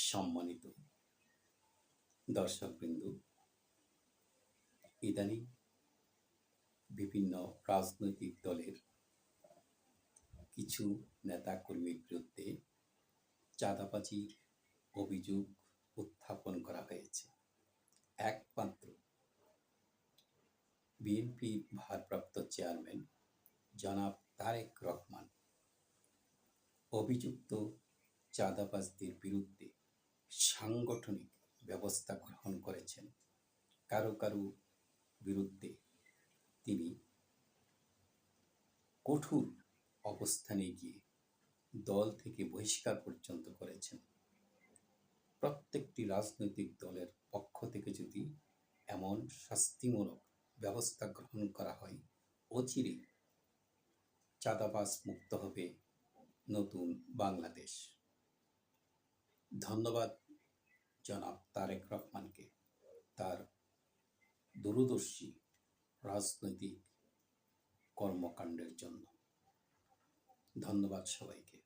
সম্মানিত দর্শকবৃন্দ, ইদানিং বিভিন্ন রাজনৈতিক দলের কিছু নেতাকর্মীর বিরুদ্ধে চাঁদাবাজির অভিযোগ উত্থাপন করা হয়েছে। একমাত্র বিএনপির ভারপ্রাপ্ত চেয়ারম্যান জনাব তারেক রহমান অভিযুক্ত চাঁদাবাজদের বিরুদ্ধে সাংগঠনিক ব্যবস্থা গ্রহণ করেছেন। কারো কারো বিরুদ্ধে তিনি কঠোর অবস্থানে গিয়ে দল থেকে বহিষ্কার পর্যন্ত করেছেন। প্রত্যেকটি রাজনৈতিক দলের পক্ষ থেকে যদি এমন শাস্তিমূলক ব্যবস্থা গ্রহণ করা হয়, অচিরেই চাঁদাবাজ মুক্ত হবে নতুন বাংলাদেশ। ধন্যবাদ জনাব তারেক রহমানকে তার দূরদর্শী রাজনৈতিক কর্মকাণ্ডের জন্য। ধন্যবাদ সবাইকে।